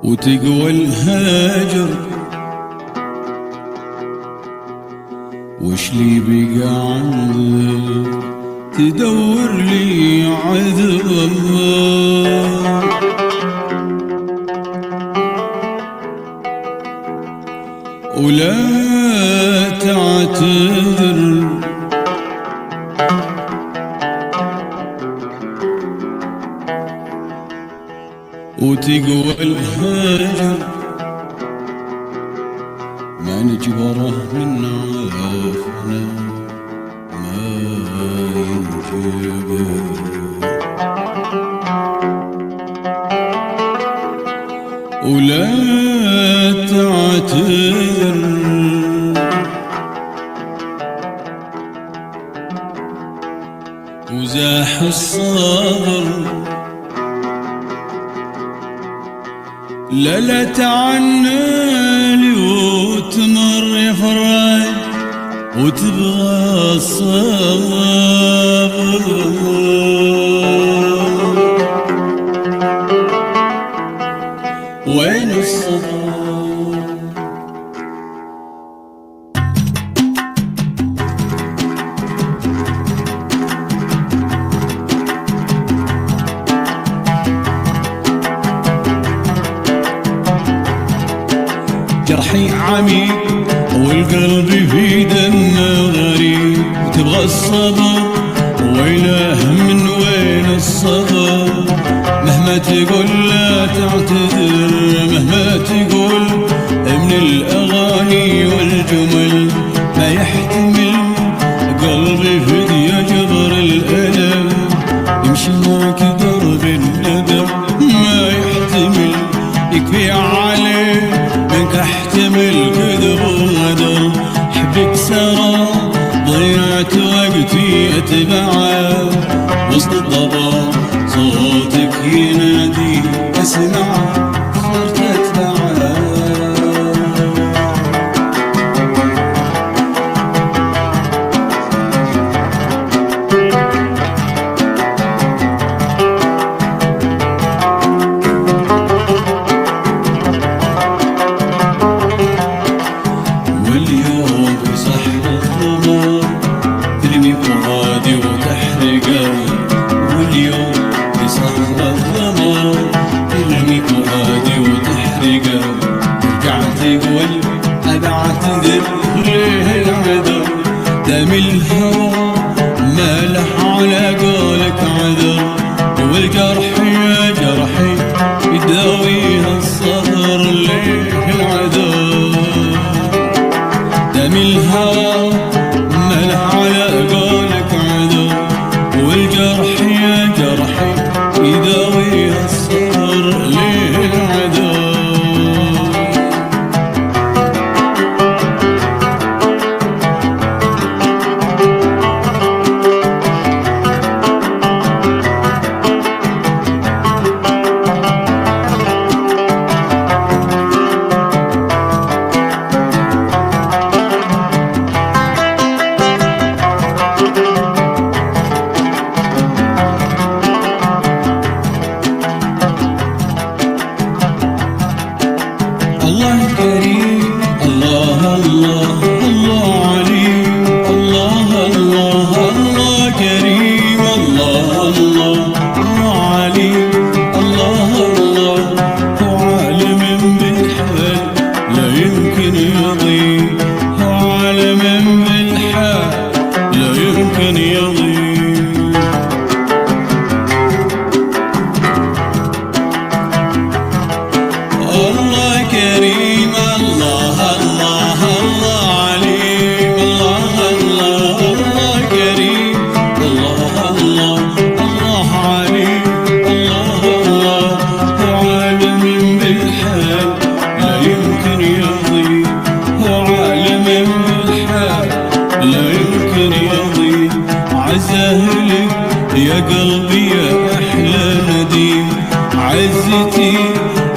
وتقوى الهجر، وش لي بقى عندك تدور لي عذر، ولا تعتذر وتقوى الهجر، ما نجبره من عافنا ما ينجبر، ولا تعتذر وزاح الصبر، لا تعنالي وتمر يفرج وتبغى الصبر، وين الصبر؟ جرحي عميق والقلب في دمه غريب، تبغى الصبر ويله من وين الصبر؟ مهما تقول لا تعتذر، مهما تقول من الأغاني والجمل ما يحتمل قلبي فدي جبر الألم، يمشي معك درب الندم ما يحتمل، يكفي عليه منك احتمل كذب وغدر، حبك سرى ضيعت وقتي اتبعه وسط الضباب، صوتك ينادي اسمعه صرت اتبعه. دم الهوى ما له على قولك عذر، والجرح يا جرحي يداويها الصبر ليه العذر، دم الهوى ما له على قولك عذر، والجرح يا جرحي يداويها الصبر ليه العذر. الله كريم الله الله الله عليم، الله الله الله كريم الله الله الله عليم، الله الله هو عالم بالحال لا يمكن يضيع، هو عالم بالحال لا يمكن يضيع. الله كريم الله الله الله عليم، الله الله الله كريم الله الله الله عليم، الله الله هو عالم بالحال لا يمكن يضيع، هو عالم بالحال لا يمكن يضيع. عزهلك يا قلبي يا أحلى نديم، عزتي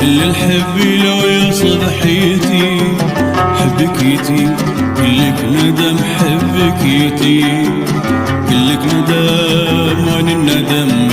للحب لو يصد حيتي، حبك يتيم كلك ندم، حبك يتيم كلك ندم وان الندم